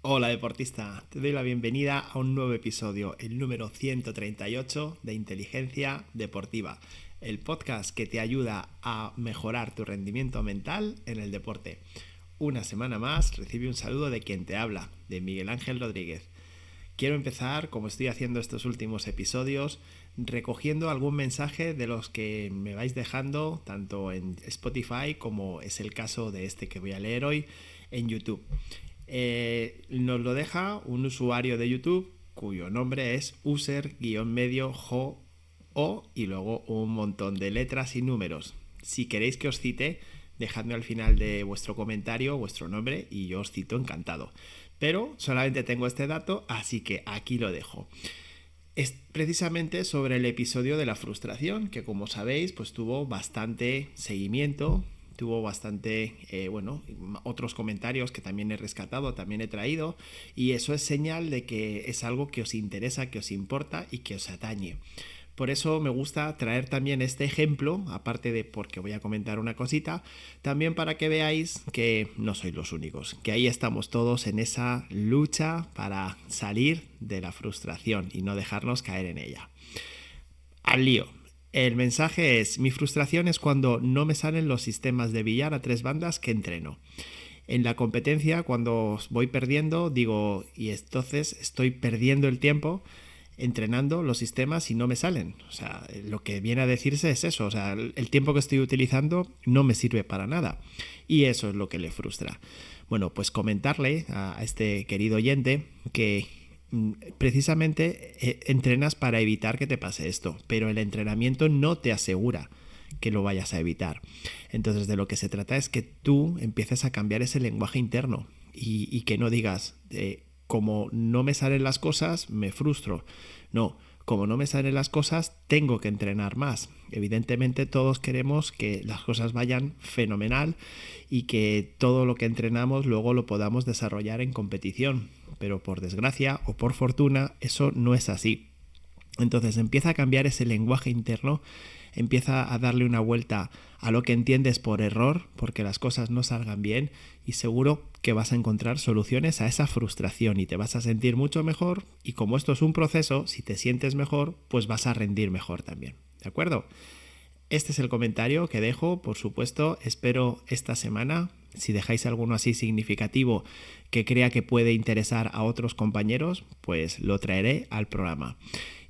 Hola deportista, te doy la bienvenida a un nuevo episodio, el número 138 de Inteligencia Deportiva, el podcast que te ayuda a mejorar tu rendimiento mental en el deporte. Una semana más recibe un saludo de quien te habla, de Miguel Ángel Rodríguez. Quiero empezar, como estoy haciendo estos últimos episodios, recogiendo algún mensaje de los que me vais dejando, tanto en Spotify como es el caso de este que voy a leer hoy, en YouTube. Nos lo deja un usuario de YouTube cuyo nombre es user-jo y luego un montón de letras y números. Si queréis que os cite, dejadme al final de vuestro comentario vuestro nombre y yo os cito encantado. Pero solamente tengo este dato, así que aquí lo dejo. Es precisamente sobre el episodio de la frustración, que como sabéis, pues tuvo bastante seguimiento, tuvo bastante, otros comentarios que también he rescatado, también he traído, y eso es señal de que es algo que os interesa, que os importa y que os atañe. Por eso me gusta traer también este ejemplo, aparte de porque voy a comentar una cosita, también para que veáis que no sois los únicos, que ahí estamos todos en esa lucha para salir de la frustración y no dejarnos caer en ella. Al lío. El mensaje es: mi frustración es cuando no me salen los sistemas de billar a 3 bandas que entreno. En la competencia, cuando voy perdiendo, digo, y entonces estoy perdiendo el tiempo entrenando los sistemas y no me salen. O sea, lo que viene a decirse es eso. O sea, el tiempo que estoy utilizando no me sirve para nada. Y eso es lo que le frustra. Bueno, pues comentarle a este querido oyente que precisamente entrenas para evitar que te pase esto, pero el entrenamiento no te asegura que lo vayas a evitar. Entonces, de lo que se trata es que tú empieces a cambiar ese lenguaje interno y que no digas, como no me salen las cosas, me frustro. No, como no me salen las cosas, tengo que entrenar más. Evidentemente todos queremos que las cosas vayan fenomenal y que todo lo que entrenamos luego lo podamos desarrollar en competición. Pero por desgracia o por fortuna, eso no es así. Entonces empieza a cambiar ese lenguaje interno, empieza a darle una vuelta a lo que entiendes por error, porque las cosas no salgan bien, y seguro que vas a encontrar soluciones a esa frustración y te vas a sentir mucho mejor, y como esto es un proceso, si te sientes mejor, pues vas a rendir mejor también. ¿De acuerdo? Este es el comentario que dejo, por supuesto, espero esta semana, si dejáis alguno así significativo que crea que puede interesar a otros compañeros, pues lo traeré al programa.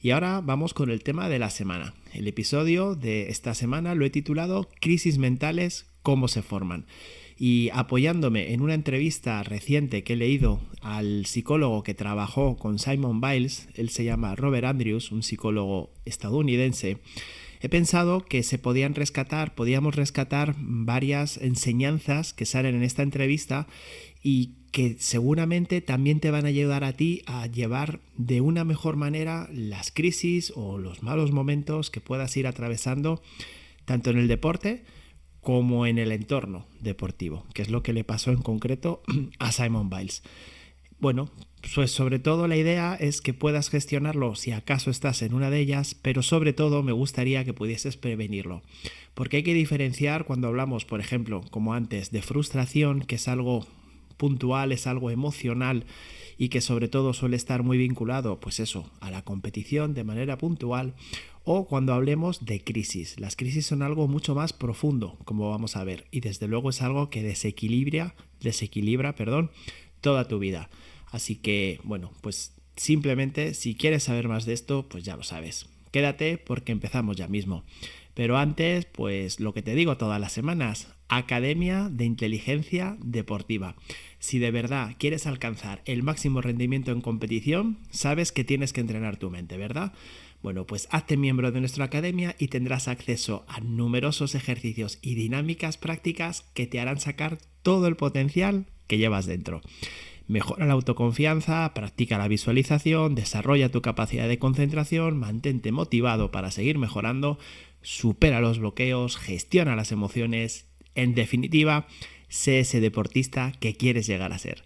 Y ahora vamos con el tema de la semana. El episodio de esta semana lo he titulado Crisis mentales, ¿cómo se forman? Y apoyándome en una entrevista reciente que he leído al psicólogo que trabajó con Simone Biles, él se llama Robert Andrews, un psicólogo estadounidense, he pensado que podíamos rescatar varias enseñanzas que salen en esta entrevista y que seguramente también te van a ayudar a ti a llevar de una mejor manera las crisis o los malos momentos que puedas ir atravesando tanto en el deporte como en el entorno deportivo, que es lo que le pasó en concreto a Simone Biles. Bueno, pues sobre todo la idea es que puedas gestionarlo si acaso estás en una de ellas, pero sobre todo me gustaría que pudieses prevenirlo. Porque hay que diferenciar cuando hablamos, por ejemplo, como antes, de frustración, que es algo puntual, es algo emocional y que sobre todo suele estar muy vinculado, pues eso, a la competición de manera puntual, o cuando hablemos de crisis. Las crisis son algo mucho más profundo, como vamos a ver, y desde luego es algo que desequilibra, toda tu vida. Así que, bueno, pues simplemente si quieres saber más de esto, pues ya lo sabes. Quédate porque empezamos ya mismo. Pero antes, pues lo que te digo todas las semanas, Academia de Inteligencia Deportiva. Si de verdad quieres alcanzar el máximo rendimiento en competición, sabes que tienes que entrenar tu mente, ¿verdad? Bueno, pues hazte miembro de nuestra academia y tendrás acceso a numerosos ejercicios y dinámicas prácticas que te harán sacar todo el potencial que llevas dentro. Mejora la autoconfianza, practica la visualización, desarrolla tu capacidad de concentración, mantente motivado para seguir mejorando, supera los bloqueos, gestiona las emociones, en definitiva, sé ese deportista que quieres llegar a ser.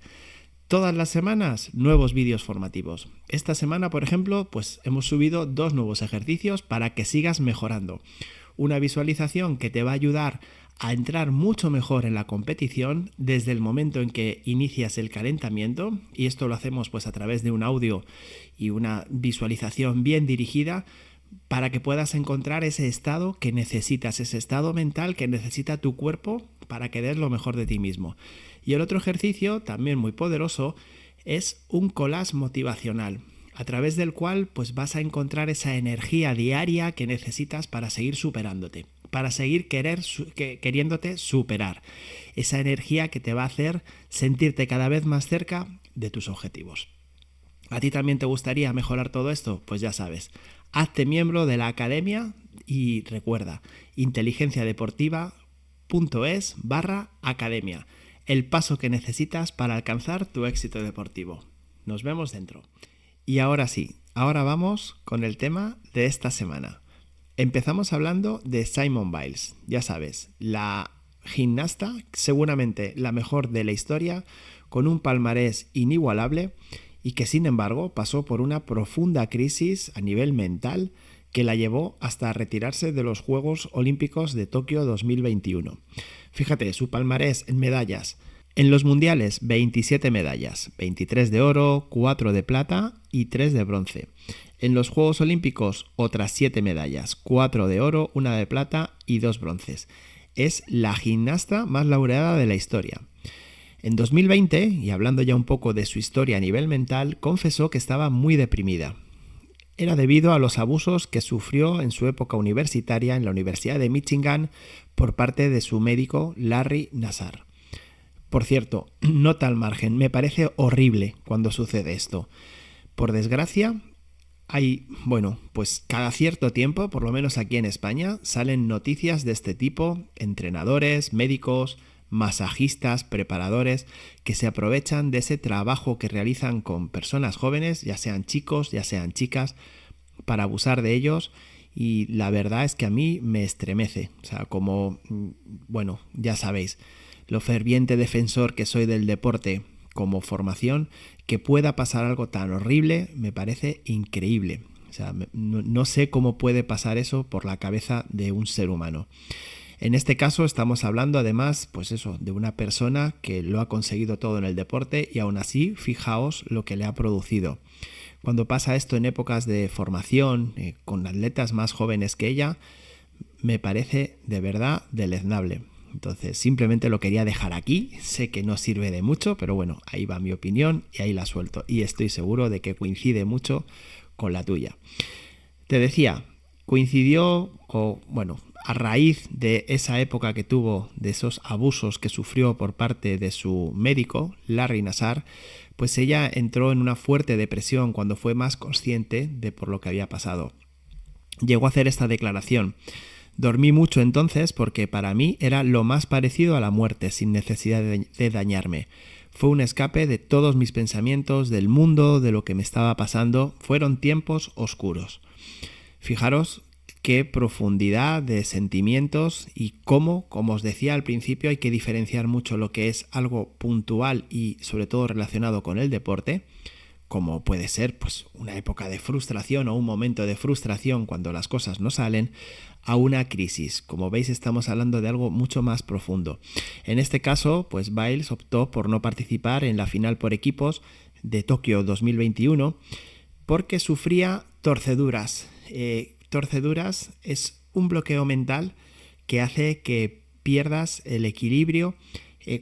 Todas las semanas, nuevos vídeos formativos. Esta semana, por ejemplo, pues hemos subido 2 nuevos ejercicios para que sigas mejorando. Una visualización que te va a ayudar a entrar mucho mejor en la competición desde el momento en que inicias el calentamiento, y esto lo hacemos pues a través de un audio y una visualización bien dirigida para que puedas encontrar ese estado que necesitas, ese estado mental que necesita tu cuerpo para que des lo mejor de ti mismo. Y el otro ejercicio, también muy poderoso, es un collage motivacional, a través del cual pues vas a encontrar esa energía diaria que necesitas para seguir superándote, para seguir queriéndote superar, esa energía que te va a hacer sentirte cada vez más cerca de tus objetivos. ¿A ti también te gustaría mejorar todo esto? Pues ya sabes, hazte miembro de la academia y recuerda, inteligenciadeportiva.es/academia, el paso que necesitas para alcanzar tu éxito deportivo. Nos vemos dentro. Y ahora sí, ahora vamos con el tema de esta semana. Empezamos hablando de Simone Biles, ya sabes, la gimnasta, seguramente la mejor de la historia, con un palmarés inigualable y que sin embargo pasó por una profunda crisis a nivel mental que la llevó hasta retirarse de los Juegos Olímpicos de Tokio 2021. Fíjate, su palmarés en medallas. En los mundiales, 27 medallas, 23 de oro, 4 de plata y 3 de bronce. En los Juegos Olímpicos, otras 7 medallas, 4 de oro, 1 de plata y 2 bronces. Es la gimnasta más laureada de la historia. En 2020, y hablando ya un poco de su historia a nivel mental, confesó que estaba muy deprimida. Era debido a los abusos que sufrió en su época universitaria en la Universidad de Michigan por parte de su médico Larry Nassar. Por cierto, nota al margen, me parece horrible cuando sucede esto. Por desgracia, pues cada cierto tiempo, por lo menos aquí en España, salen noticias de este tipo, entrenadores, médicos, masajistas, preparadores, que se aprovechan de ese trabajo que realizan con personas jóvenes, ya sean chicos, ya sean chicas, para abusar de ellos. Y la verdad es que a mí me estremece. O sea, ya sabéis, lo ferviente defensor que soy del deporte como formación, que pueda pasar algo tan horrible, me parece increíble. O sea, no sé cómo puede pasar eso por la cabeza de un ser humano. En este caso estamos hablando además, de una persona que lo ha conseguido todo en el deporte y aún así, fijaos lo que le ha producido. Cuando pasa esto en épocas de formación, con atletas más jóvenes que ella, me parece de verdad deleznable. Entonces, simplemente lo quería dejar aquí. Sé que no sirve de mucho, pero bueno, ahí va mi opinión y ahí la suelto. Y estoy seguro de que coincide mucho con la tuya. Te decía, a raíz de esa época que tuvo, de esos abusos que sufrió por parte de su médico, Larry Nassar, pues ella entró en una fuerte depresión cuando fue más consciente de por lo que había pasado. Llegó a hacer esta declaración: dormí mucho entonces porque para mí era lo más parecido a la muerte, sin necesidad de dañarme. Fue un escape de todos mis pensamientos, del mundo, de lo que me estaba pasando. Fueron tiempos oscuros. Fijaros qué profundidad de sentimientos y cómo, como os decía al principio, hay que diferenciar mucho lo que es algo puntual y sobre todo relacionado con el deporte, como puede ser una época de frustración o un momento de frustración cuando las cosas no salen, a una crisis. Como veis, estamos hablando de algo mucho más profundo. En este caso, Biles optó por no participar en la final por equipos de Tokio 2021 porque sufría torceduras. Torceduras es un bloqueo mental que hace que pierdas el equilibrio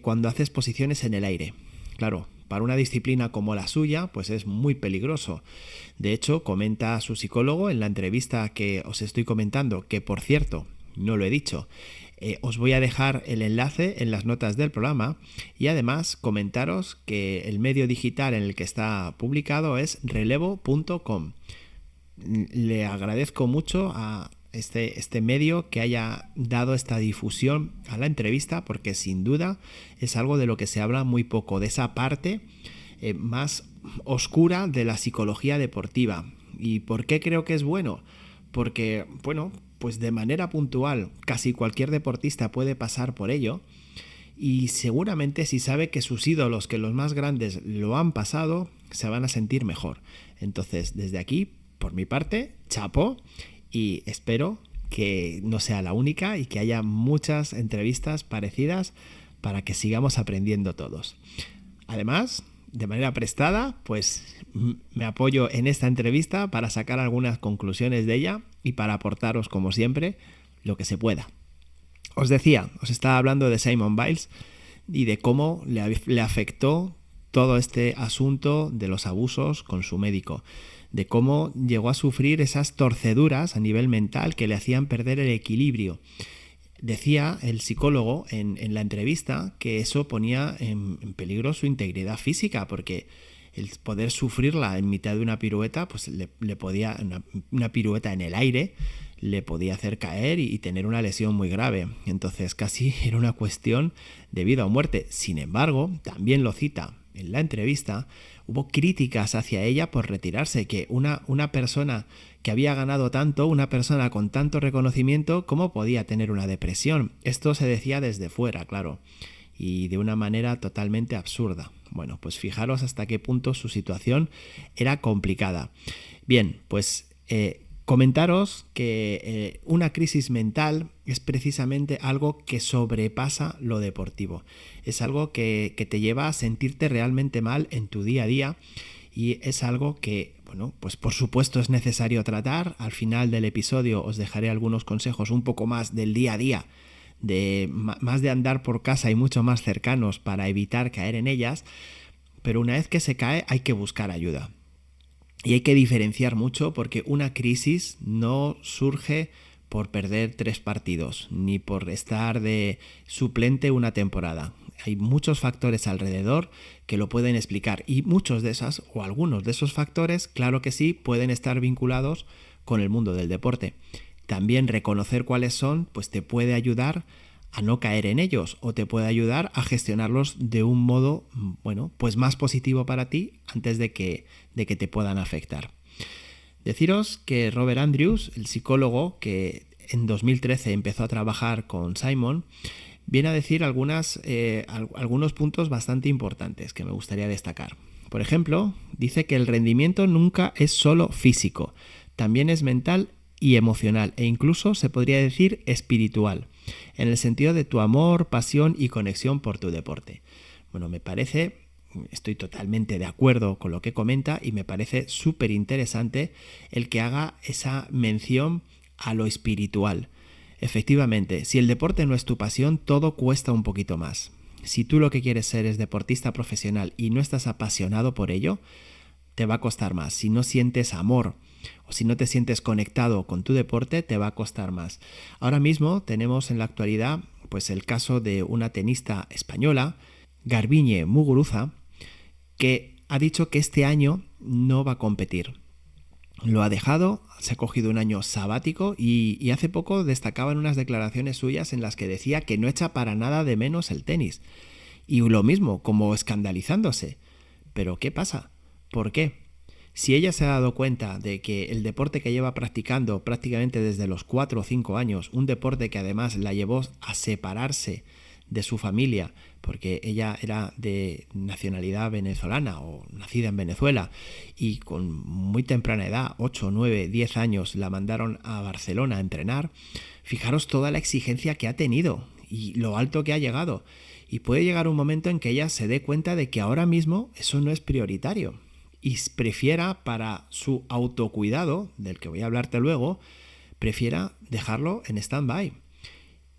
cuando haces posiciones en el aire. Claro, para una disciplina como la suya, es muy peligroso. De hecho, comenta su psicólogo en la entrevista que os estoy comentando, que por cierto, no lo he dicho, os voy a dejar el enlace en las notas del programa y además comentaros que el medio digital en el que está publicado es relevo.com. Le agradezco mucho a este medio que haya dado esta difusión a la entrevista, porque sin duda es algo de lo que se habla muy poco, de esa parte más oscura de la psicología deportiva. ¿Y por qué creo que es bueno? Porque, de manera puntual casi cualquier deportista puede pasar por ello, y seguramente si sabe que sus ídolos, que los más grandes lo han pasado, se van a sentir mejor. Entonces, desde aquí, por mi parte, chapo, y espero que no sea la única y que haya muchas entrevistas parecidas para que sigamos aprendiendo todos. Además, de manera prestada, pues me apoyo en esta entrevista para sacar algunas conclusiones de ella y para aportaros, como siempre, lo que se pueda. Os estaba hablando de Simone Biles y de cómo le afectó todo este asunto de los abusos con su médico, de cómo llegó a sufrir esas torceduras a nivel mental que le hacían perder el equilibrio. Decía el psicólogo en la entrevista que eso ponía en peligro su integridad física, porque el poder sufrirla en mitad de una pirueta, pues le podía, una pirueta en el aire, le podía hacer caer y tener una lesión muy grave. Entonces casi era una cuestión de vida o muerte. Sin embargo, también lo cita en la entrevista, hubo críticas hacia ella por retirarse, que una persona que había ganado tanto, una persona con tanto reconocimiento, ¿cómo podía tener una depresión? Esto se decía desde fuera, claro, y de una manera totalmente absurda. Bueno, pues fijaros hasta qué punto su situación era complicada. Bien, pues comentaros que una crisis mental es precisamente algo que sobrepasa lo deportivo. Es algo que te lleva a sentirte realmente mal en tu día a día y es algo que, bueno, pues por supuesto es necesario tratar. Al final del episodio os dejaré algunos consejos un poco más del día a día, más de andar por casa y mucho más cercanos para evitar caer en ellas, pero una vez que se cae hay que buscar ayuda. Y hay que diferenciar mucho porque una crisis no surge por perder 3 partidos, ni por estar de suplente una temporada. Hay muchos factores alrededor que lo pueden explicar y muchos de esas o algunos de esos factores, claro que sí, pueden estar vinculados con el mundo del deporte. También reconocer cuáles son, pues te puede ayudar a no caer en ellos o te puede ayudar a gestionarlos de un modo, bueno, pues más positivo para ti antes de que te puedan afectar. Deciros que Robert Andrews, el psicólogo que en 2013 empezó a trabajar con Simone, viene a decir algunos puntos bastante importantes que me gustaría destacar. Por ejemplo, dice que el rendimiento nunca es solo físico, también es mental y emocional e incluso se podría decir espiritual, en el sentido de tu amor, pasión y conexión por tu deporte. Bueno, estoy totalmente de acuerdo con lo que comenta y me parece súper interesante el que haga esa mención a lo espiritual. Efectivamente, si el deporte no es tu pasión, todo cuesta un poquito más. Si tú lo que quieres ser es deportista profesional y no estás apasionado por ello, te va a costar más. Si no sientes amor o si no te sientes conectado con tu deporte, te va a costar más. Ahora mismo tenemos en la actualidad pues el caso de una tenista española, Garbiñe Muguruza, que ha dicho que este año no va a competir. Lo ha dejado, se ha cogido un año sabático y hace poco destacaba en unas declaraciones suyas en las que decía que no echa para nada de menos el tenis. Y lo mismo, como escandalizándose. ¿Pero qué pasa? ¿Por qué? Si ella se ha dado cuenta de que el deporte que lleva practicando prácticamente desde los 4 o 5 años, un deporte que además la llevó a separarse de su familia, porque ella era de nacionalidad venezolana o nacida en Venezuela y con muy temprana edad, 8, 9, 10 años, la mandaron a Barcelona a entrenar, fijaros toda la exigencia que ha tenido y lo alto que ha llegado. Y puede llegar un momento en que ella se dé cuenta de que ahora mismo eso no es prioritario y prefiera para su autocuidado, del que voy a hablarte luego, prefiera dejarlo en stand-by.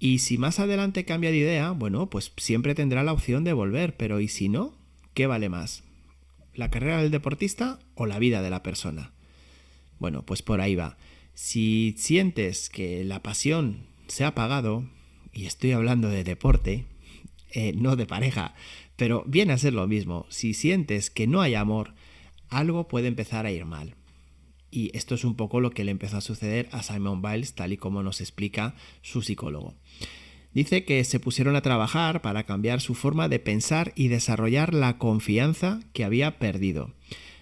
Y si más adelante cambia de idea, bueno, pues siempre tendrá la opción de volver, pero ¿y si no? ¿Qué vale más? ¿La carrera del deportista o la vida de la persona? Bueno, pues por ahí va. Si sientes que la pasión se ha apagado, y estoy hablando de deporte, no de pareja, pero viene a ser lo mismo. Si sientes que no hay amor, algo puede empezar a ir mal. Y esto es un poco lo que le empezó a suceder a Simone Biles, tal y como nos explica su psicólogo. Dice que se pusieron a trabajar para cambiar su forma de pensar y desarrollar la confianza que había perdido.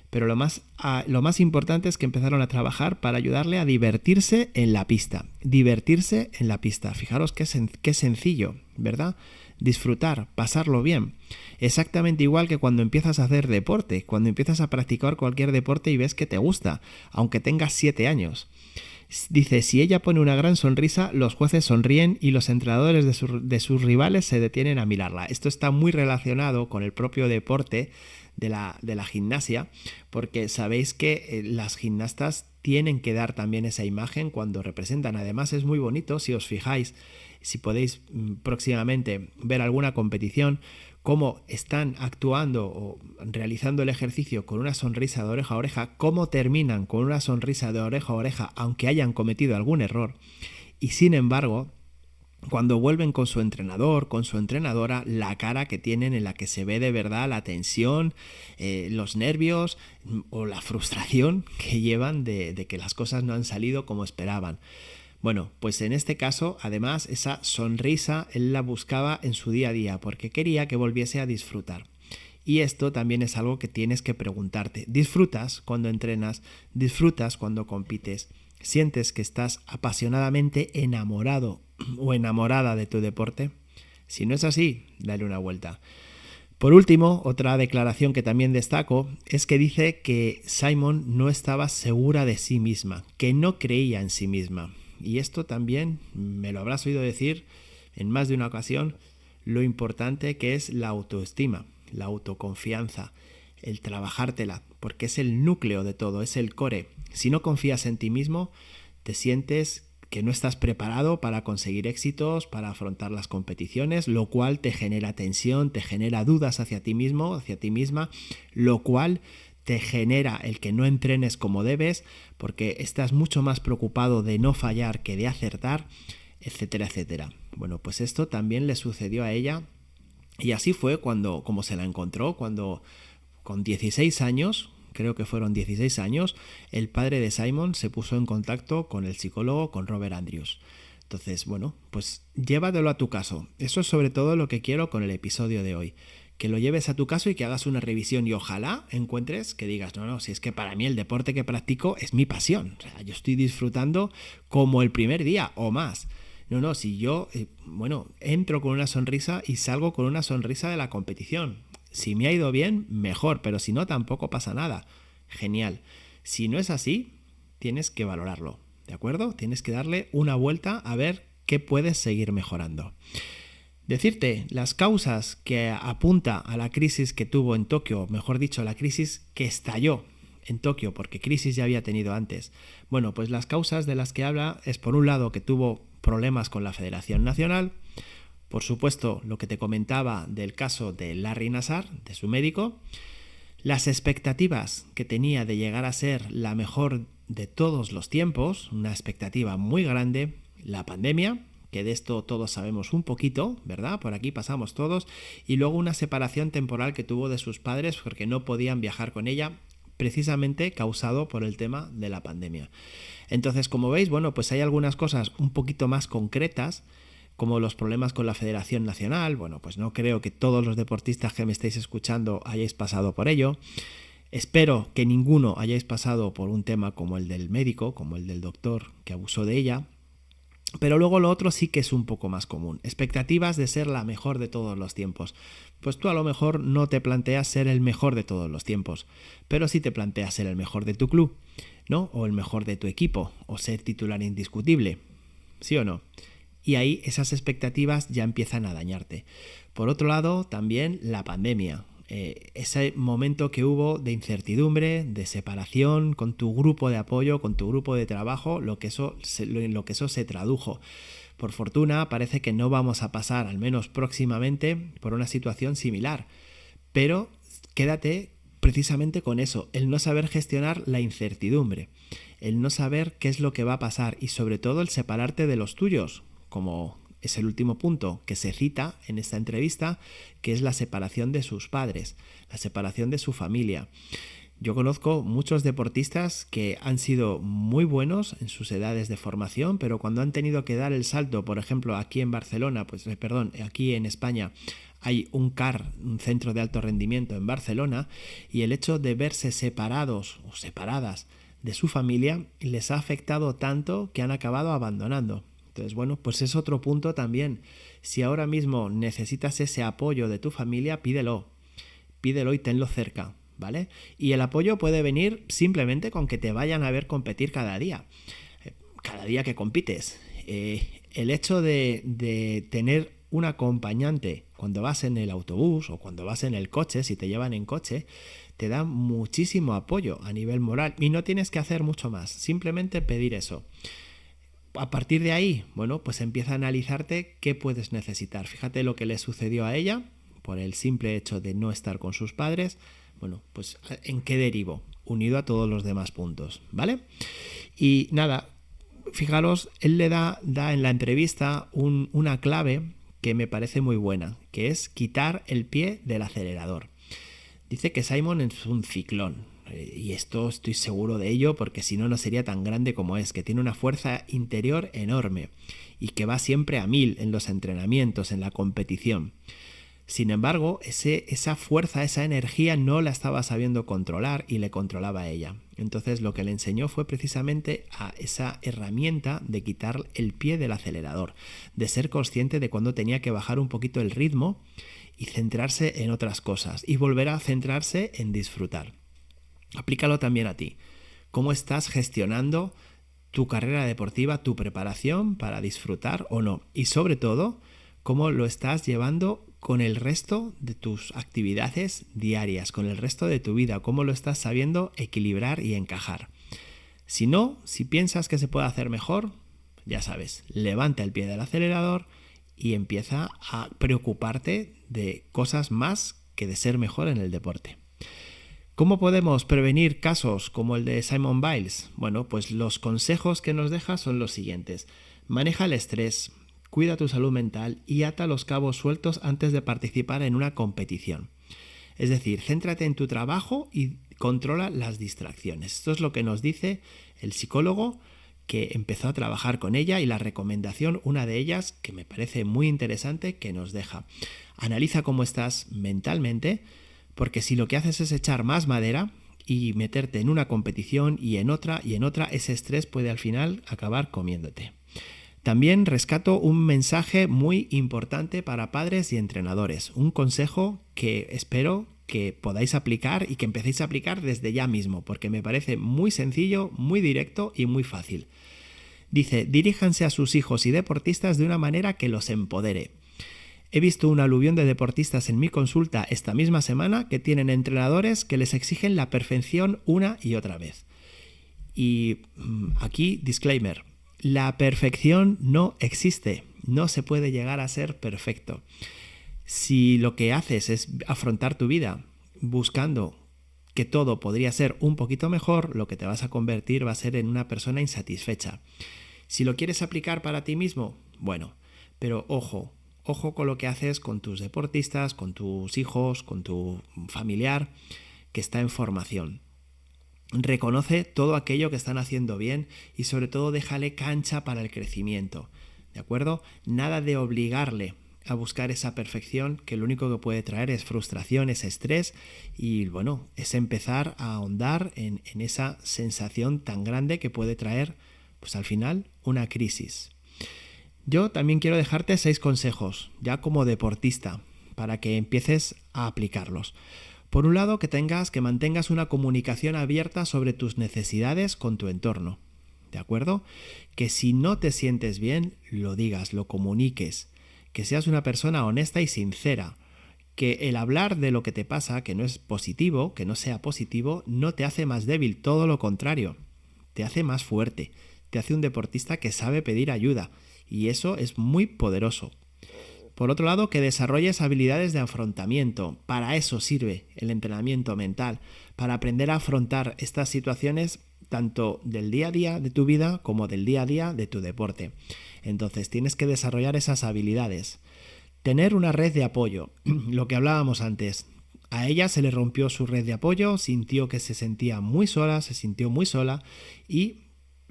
Pero lo más importante es que empezaron a trabajar para ayudarle a divertirse en la pista. Divertirse en la pista. Fijaros qué sencillo, ¿verdad? Disfrutar, pasarlo bien. Exactamente igual que cuando empiezas a hacer deporte, cuando empiezas a practicar cualquier deporte y ves que te gusta, aunque tengas 7 años. Dice, si ella pone una gran sonrisa, los jueces sonríen y los entrenadores de sus rivales se detienen a mirarla. Esto está muy relacionado con el propio deporte de la gimnasia, porque sabéis que las gimnastas tienen que dar también esa imagen cuando representan. Además es muy bonito, si os fijáis, si podéis próximamente ver alguna competición, cómo están actuando o realizando el ejercicio con una sonrisa de oreja a oreja, cómo terminan con una sonrisa de oreja a oreja aunque hayan cometido algún error, y sin embargo cuando vuelven con su entrenador, con su entrenadora, la cara que tienen en la que se ve de verdad la tensión, los nervios o la frustración que llevan de que las cosas no han salido como esperaban. Bueno, pues en este caso, además, esa sonrisa él la buscaba en su día a día porque quería que volviese a disfrutar. Y esto también es algo que tienes que preguntarte. ¿Disfrutas cuando entrenas? ¿Disfrutas cuando compites? ¿Sientes que estás apasionadamente enamorado o enamorada de tu deporte? Si no es así, dale una vuelta. Por último, otra declaración que también destaco es que dice que Simon no estaba segura de sí misma, que no creía en sí misma. Y esto también me lo habrás oído decir en más de una ocasión, lo importante que es la autoestima, la autoconfianza, el trabajártela, porque es el núcleo de todo, es el core. Si no confías en ti mismo, te sientes que no estás preparado para conseguir éxitos, para afrontar las competiciones, lo cual te genera tensión, te genera dudas hacia ti mismo, hacia ti misma, lo cual te genera el que no entrenes como debes, porque estás mucho más preocupado de no fallar que de acertar, etcétera, etcétera. Bueno, pues esto también le sucedió a ella y así fue como se la encontró, cuando con 16 años, creo que fueron 16 años, el padre de Simon se puso en contacto con el psicólogo, con Robert Andrews. Entonces, bueno, pues llévatelo a tu caso. Eso es sobre todo lo que quiero con el episodio de hoy. Que lo lleves a tu caso y que hagas una revisión y ojalá encuentres que digas, no, si es que para mí el deporte que practico es mi pasión. O sea, yo estoy disfrutando como el primer día o más. No, si yo, entro con una sonrisa y salgo con una sonrisa de la competición. Si me ha ido bien, mejor, pero si no, tampoco pasa nada. Genial. Si no es así, tienes que valorarlo, ¿de acuerdo? Tienes que darle una vuelta a ver qué puedes seguir mejorando. Decirte las causas que apunta a la crisis que tuvo en Tokio, mejor dicho, la crisis que estalló en Tokio, porque crisis ya había tenido antes. Bueno, pues las causas de las que habla es, por un lado, que tuvo problemas con la Federación Nacional. Por supuesto, lo que te comentaba del caso de Larry Nassar, de su médico, las expectativas que tenía de llegar a ser la mejor de todos los tiempos, una expectativa muy grande, la pandemia, que de esto todos sabemos un poquito, ¿verdad? Por aquí pasamos todos, y luego una separación temporal que tuvo de sus padres porque no podían viajar con ella, precisamente causado por el tema de la pandemia. Entonces, como veis, bueno, pues hay algunas cosas un poquito más concretas, como los problemas con la Federación Nacional. Bueno, pues no creo que todos los deportistas que me estéis escuchando hayáis pasado por ello. Espero que ninguno hayáis pasado por un tema como el del médico, como el del doctor que abusó de ella. Pero luego lo otro sí que es un poco más común. Expectativas de ser la mejor de todos los tiempos. Pues tú a lo mejor no te planteas ser el mejor de todos los tiempos, pero sí te planteas ser el mejor de tu club, ¿no? O el mejor de tu equipo, o ser titular indiscutible. ¿Sí o no? Y ahí esas expectativas ya empiezan a dañarte. Por otro lado, también la pandemia. Ese momento que hubo de incertidumbre, de separación con tu grupo de apoyo, con tu grupo de trabajo, lo que eso se tradujo. Por fortuna, parece que no vamos a pasar, al menos próximamente, por una situación similar. Pero quédate precisamente con eso, el no saber gestionar la incertidumbre, el no saber qué es lo que va a pasar y sobre todo el separarte de los tuyos, como es el último punto que se cita en esta entrevista, que es la separación de sus padres, la separación de su familia. Yo conozco muchos deportistas que han sido muy buenos en sus edades de formación, pero cuando han tenido que dar el salto, por ejemplo, aquí en aquí en España, hay un CAR, un centro de alto rendimiento en Barcelona, y el hecho de verse separados o separadas de su familia les ha afectado tanto que han acabado abandonando. Entonces, bueno, pues es otro punto también. Si ahora mismo necesitas ese apoyo de tu familia, pídelo y tenlo cerca, ¿vale? Y el apoyo puede venir simplemente con que te vayan a ver competir cada día. cada día que compites. El hecho de tener un acompañante cuando vas en el autobús o cuando vas en el coche, si te llevan en coche, te da muchísimo apoyo a nivel moral y no tienes que hacer mucho más, simplemente pedir eso. A partir de ahí, bueno, pues empieza a analizarte qué puedes necesitar. Fíjate lo que le sucedió a ella por el simple hecho de no estar con sus padres. Bueno, pues ¿en qué derivó? Unido a todos los demás puntos, ¿vale? Y nada, fijaros, él le da en la entrevista una clave que me parece muy buena, que es quitar el pie del acelerador. Dice que Simon es un ciclón, y esto estoy seguro de ello porque si no, no sería tan grande como es, que tiene una fuerza interior enorme y que va siempre a 1000 en los entrenamientos, en la competición. Sin embargo, esa fuerza, esa energía no la estaba sabiendo controlar y le controlaba a ella. Entonces lo que le enseñó fue precisamente a esa herramienta de quitar el pie del acelerador, de ser consciente de cuando tenía que bajar un poquito el ritmo y centrarse en otras cosas y volver a centrarse en disfrutar. Aplícalo también a ti. ¿Cómo estás gestionando tu carrera deportiva, tu preparación para disfrutar o no? Y sobre todo, ¿cómo lo estás llevando con el resto de tus actividades diarias, con el resto de tu vida? ¿Cómo lo estás sabiendo equilibrar y encajar? Si no, si piensas que se puede hacer mejor, ya sabes, levanta el pie del acelerador y empieza a preocuparte de cosas más que de ser mejor en el deporte. ¿Cómo podemos prevenir casos como el de Simone Biles? Bueno, pues los consejos que nos deja son los siguientes. Maneja el estrés, cuida tu salud mental y ata los cabos sueltos antes de participar en una competición. Es decir, céntrate en tu trabajo y controla las distracciones. Esto es lo que nos dice el psicólogo que empezó a trabajar con ella y la recomendación, una de ellas, que me parece muy interesante, que nos deja. Analiza cómo estás mentalmente, porque si lo que haces es echar más madera y meterte en una competición y en otra, ese estrés puede al final acabar comiéndote. También rescato un mensaje muy importante para padres y entrenadores, un consejo que espero que podáis aplicar y que empecéis a aplicar desde ya mismo, porque me parece muy sencillo, muy directo y muy fácil. Dice, diríjanse a sus hijos y deportistas de una manera que los empodere. He visto un aluvión de deportistas en mi consulta esta misma semana que tienen entrenadores que les exigen la perfección una y otra vez. Y aquí, disclaimer, la perfección no existe, no se puede llegar a ser perfecto. Si lo que haces es afrontar tu vida buscando que todo podría ser un poquito mejor, lo que te vas a convertir va a ser en una persona insatisfecha. Si lo quieres aplicar para ti mismo, bueno, pero ojo con lo que haces con tus deportistas, con tus hijos, con tu familiar que está en formación. Reconoce todo aquello que están haciendo bien y sobre todo déjale cancha para el crecimiento, ¿de acuerdo? Nada de obligarle a buscar esa perfección que lo único que puede traer es frustración, es estrés y bueno, es empezar a ahondar en esa sensación tan grande que puede traer pues al final una crisis. Yo también quiero dejarte 6 consejos, ya como deportista, para que empieces a aplicarlos. Por un lado, que mantengas una comunicación abierta sobre tus necesidades con tu entorno, ¿de acuerdo? Que si no te sientes bien, lo digas, lo comuniques, que seas una persona honesta y sincera, que el hablar de lo que te pasa, que no es positivo, que no sea positivo, no te hace más débil, todo lo contrario, te hace más fuerte, te hace un deportista que sabe pedir ayuda. Y eso es muy poderoso. Por otro lado, que desarrolles habilidades de afrontamiento. Para eso sirve el entrenamiento mental, para aprender a afrontar estas situaciones tanto del día a día de tu vida como del día a día de tu deporte. Entonces tienes que desarrollar esas habilidades. Tener una red de apoyo, lo que hablábamos antes. A ella se le rompió su red de apoyo, sintió que se sentía muy sola, se sintió muy sola y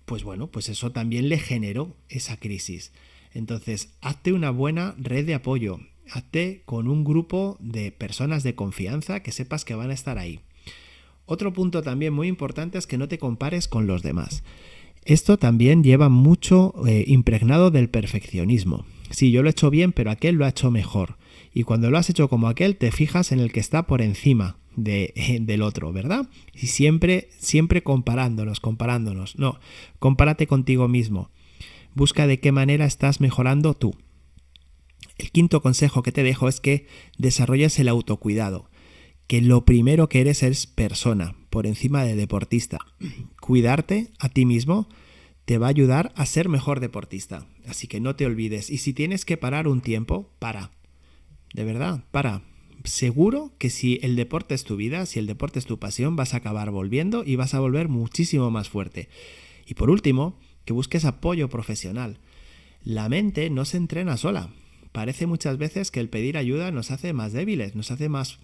pues bueno, pues eso también le generó esa crisis. Entonces, hazte una buena red de apoyo, hazte con un grupo de personas de confianza que sepas que van a estar ahí. Otro punto también muy importante es que no te compares con los demás. Esto también lleva mucho impregnado del perfeccionismo. Sí, yo lo he hecho bien, pero aquel lo ha hecho mejor. Y cuando lo has hecho como aquel, te fijas en el que está por encima del otro, ¿verdad? Y siempre comparándonos. No, compárate contigo mismo. Busca de qué manera estás mejorando tú. El quinto consejo que te dejo es que desarrolles el autocuidado, que lo primero que eres es persona, por encima de deportista. Cuidarte a ti mismo te va a ayudar a ser mejor deportista, así que no te olvides. Y si tienes que parar un tiempo, para. De verdad, para. Seguro que si el deporte es tu vida, si el deporte es tu pasión, vas a acabar volviendo y vas a volver muchísimo más fuerte. Y por último, que busques apoyo profesional. La mente no se entrena sola. Parece muchas veces que el pedir ayuda nos hace más débiles, nos hace más,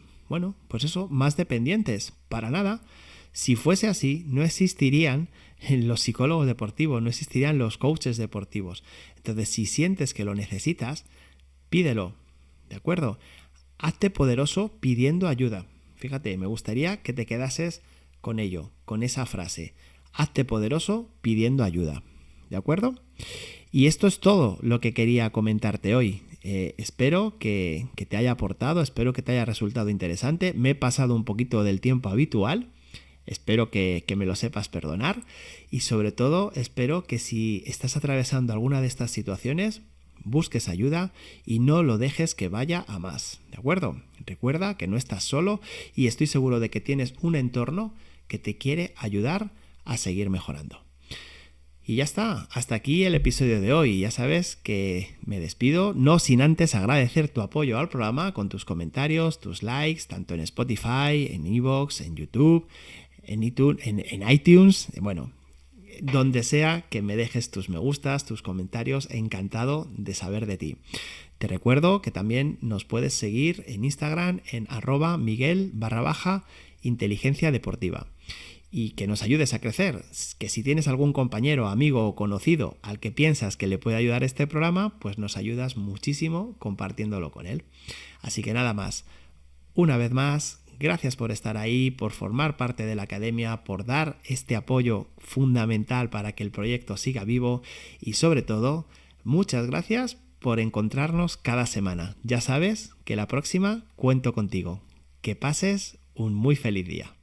más dependientes. Para nada. Si fuese así, no existirían los psicólogos deportivos, no existirían los coaches deportivos. Entonces, si sientes que lo necesitas, pídelo, ¿de acuerdo? Hazte poderoso pidiendo ayuda. Fíjate, me gustaría que te quedases con ello, con esa frase. Hazte poderoso pidiendo ayuda, ¿de acuerdo? Y esto es todo lo que quería comentarte hoy. Espero que te haya aportado, espero que te haya resultado interesante. Me he pasado un poquito del tiempo habitual. Espero que me lo sepas perdonar y sobre todo espero que si estás atravesando alguna de estas situaciones busques ayuda y no lo dejes que vaya a más, ¿de acuerdo? Recuerda que no estás solo y estoy seguro de que tienes un entorno que te quiere ayudar a seguir mejorando. Y ya está, hasta aquí el episodio de hoy. Ya sabes que me despido, no sin antes agradecer tu apoyo al programa con tus comentarios, tus likes, tanto en Spotify, en iVoox, en YouTube, en iTunes, donde sea que me dejes tus me gustas, tus comentarios, encantado de saber de ti. Te recuerdo que también nos puedes seguir en Instagram en @miguel_inteligencia deportiva. Y que nos ayudes a crecer, que si tienes algún compañero, amigo o conocido al que piensas que le puede ayudar este programa, pues nos ayudas muchísimo compartiéndolo con él. Así que nada más, una vez más, gracias por estar ahí, por formar parte de la academia, por dar este apoyo fundamental para que el proyecto siga vivo y sobre todo, muchas gracias por encontrarnos cada semana. Ya sabes que la próxima cuento contigo. Que pases un muy feliz día.